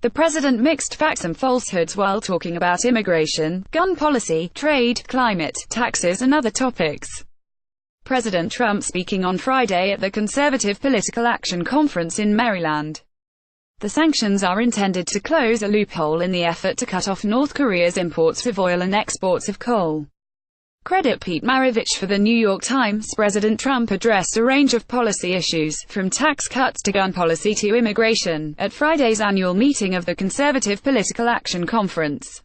The president mixed facts and falsehoods while talking about immigration, gun policy, trade, climate, taxes and other topics. President Trump speaking on Friday at the Conservative Political Action Conference in Maryland. The sanctions are intended to close a loophole in the effort to cut off North Korea's imports of oil and exports of coal. Credit Pete Maravich for The New York Times. President Trump addressed a range of policy issues, from tax cuts to gun policy to immigration, at Friday's annual meeting of the Conservative Political Action Conference.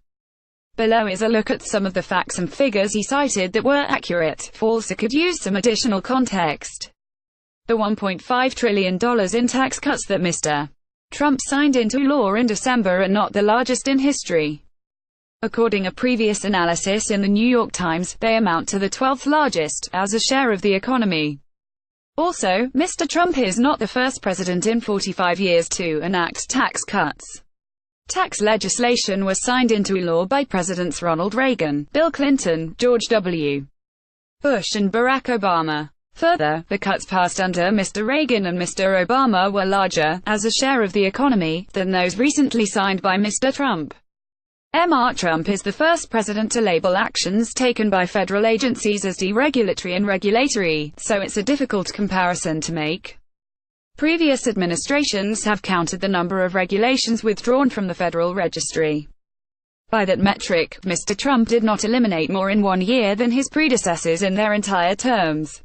Below is a look at some of the facts and figures he cited that were accurate, false or could use some additional context. The $1.5 trillion in tax cuts that Mr. Trump signed into law in December are not the largest in history. According to previous analysis in the New York Times, they amount to the 12th largest, as a share of the economy. Also, Mr. Trump is not the first president in 45 years to enact tax cuts. Tax legislation was signed into law by Presidents Ronald Reagan, Bill Clinton, George W. Bush and Barack Obama. Further, the cuts passed under Mr. Reagan and Mr. Obama were larger, as a share of the economy, than those recently signed by Mr. Trump. Mr. Trump is the first president to label actions taken by federal agencies as deregulatory and regulatory, so it's a difficult comparison to make. Previous administrations have counted the number of regulations withdrawn from the Federal Registry. By that metric, Mr. Trump did not eliminate more in 1 year than his predecessors in their entire terms.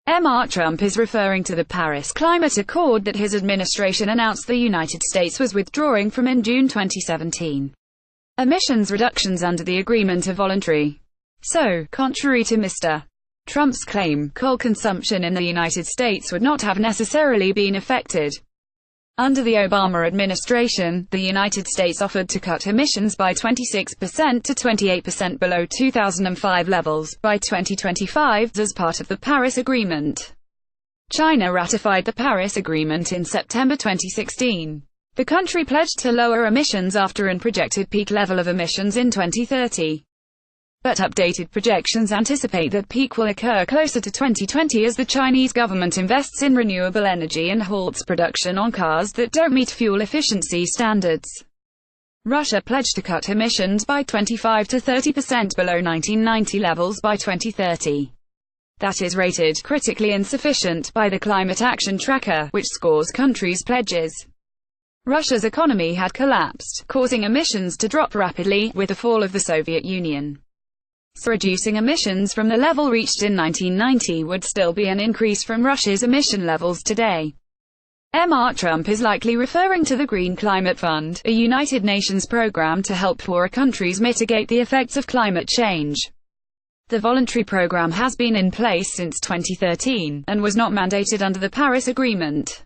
Mr. Trump is referring to the Paris Climate Accord that his administration announced the United States was withdrawing from in June 2017. Emissions reductions under the agreement are voluntary. So, contrary to Mr. Trump's claim, coal consumption in the United States would not have necessarily been affected. Under the Obama administration, the United States offered to cut emissions by 26% to 28% below 2005 levels by 2025 as part of the Paris Agreement. China ratified the Paris Agreement in September 2016. The country pledged to lower emissions after an projected peak level of emissions in 2030. But updated projections anticipate that peak will occur closer to 2020 as the Chinese government invests in renewable energy and halts production on cars that don't meet fuel efficiency standards. Russia pledged to cut emissions by 25 to 30% below 1990 levels by 2030. That is rated critically insufficient by the Climate Action Tracker, which scores countries' pledges. Russia's economy had collapsed, causing emissions to drop rapidly, with the fall of the Soviet Union. So reducing emissions from the level reached in 1990 would still be an increase from Russia's emission levels today. Mr. Trump is likely referring to the Green Climate Fund, a United Nations program to help poorer countries mitigate the effects of climate change. The voluntary program has been in place since 2013, and was not mandated under the Paris Agreement.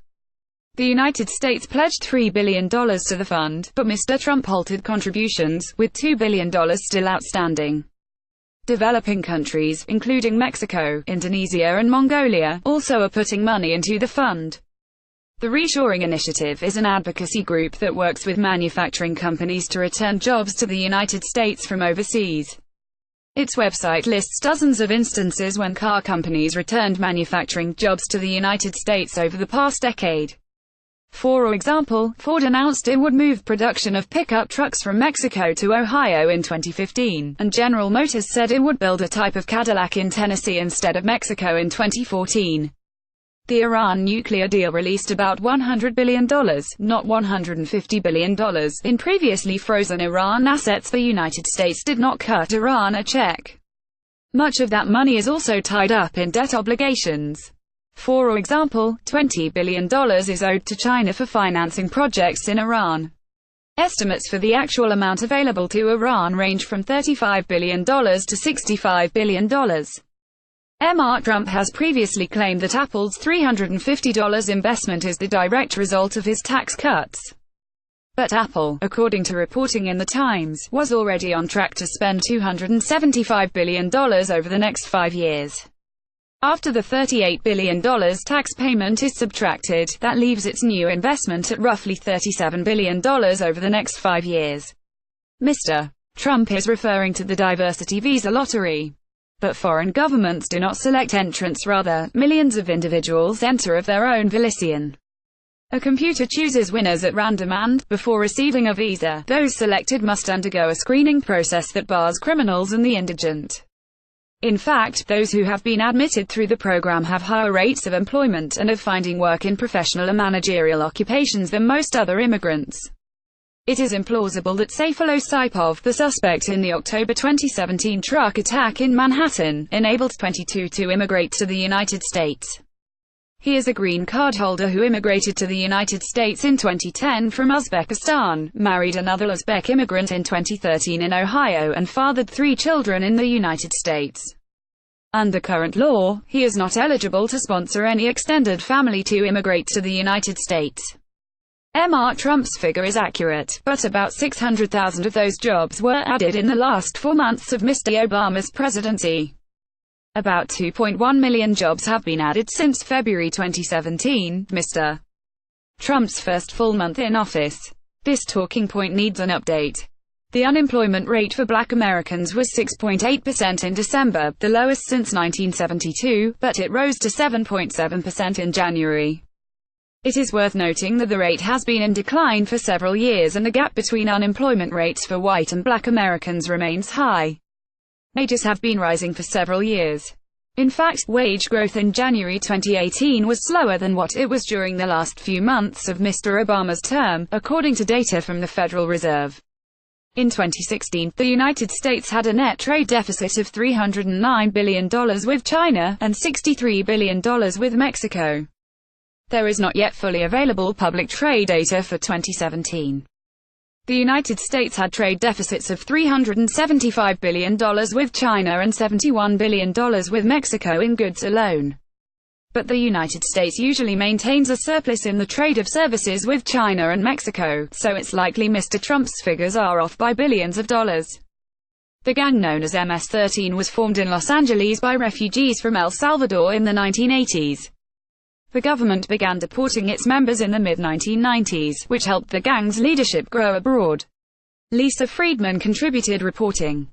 The United States pledged $3 billion to the fund, but Mr. Trump halted contributions, with $2 billion still outstanding. Developing countries, including Mexico, Indonesia and Mongolia, also are putting money into the fund. The Reshoring Initiative is an advocacy group that works with manufacturing companies to return jobs to the United States from overseas. Its website lists dozens of instances when car companies returned manufacturing jobs to the United States over the past decade. For example, Ford announced it would move production of pickup trucks from Mexico to Ohio in 2015, and General Motors said it would build a type of Cadillac in Tennessee instead of Mexico in 2014. The Iran nuclear deal released about $100 billion, not $150 billion, in previously frozen Iran assets. The United States did not cut Iran a check. Much of that money is also tied up in debt obligations. For example, $20 billion is owed to China for financing projects in Iran. Estimates for the actual amount available to Iran range from $35 billion to $65 billion. Mr. Trump has previously claimed that Apple's $350 investment is the direct result of his tax cuts. But Apple, according to reporting in The Times, was already on track to spend $275 billion over the next 5 years. After the $38 billion tax payment is subtracted, that leaves its new investment at roughly $37 billion over the next 5 years. Mr. Trump is referring to the diversity visa lottery. But foreign governments do not select entrants, rather, millions of individuals enter of their own volition. A computer chooses winners at random and, before receiving a visa, those selected must undergo a screening process that bars criminals and the indigent. In fact, those who have been admitted through the program have higher rates of employment and of finding work in professional and managerial occupations than most other immigrants. It is implausible that Sayfullo Saipov, the suspect in the October 2017 truck attack in Manhattan, enabled 22 to immigrate to the United States. He is a green card holder who immigrated to the United States in 2010 from Uzbekistan, married another Uzbek immigrant in 2013 in Ohio, and fathered 3 children in the United States. Under current law, he is not eligible to sponsor any extended family to immigrate to the United States. Mr. Trump's figure is accurate, but about 600,000 of those jobs were added in the last 4 months of Mr. Obama's presidency. About 2.1 million jobs have been added since February 2017, Mr. Trump's first full month in office. This talking point needs an update. The unemployment rate for Black Americans was 6.8% in December, the lowest since 1972, but it rose to 7.7% in January. It is worth noting that the rate has been in decline for several years and the gap between unemployment rates for white and Black Americans remains high. Wages have been rising for several years. In fact, wage growth in January 2018 was slower than what it was during the last few months of Mr. Obama's term, according to data from the Federal Reserve. In 2016, the United States had a net trade deficit of $309 billion with China, and $63 billion with Mexico. There is not yet fully available public trade data for 2017. The United States had trade deficits of $375 billion with China and $71 billion with Mexico in goods alone. But the United States usually maintains a surplus in the trade of services with China and Mexico, so it's likely Mr. Trump's figures are off by billions of dollars. The gang known as MS-13 was formed in Los Angeles by refugees from El Salvador in the 1980s. The government began deporting its members in the mid-1990s, which helped the gang's leadership grow abroad. Lisa Friedman contributed reporting.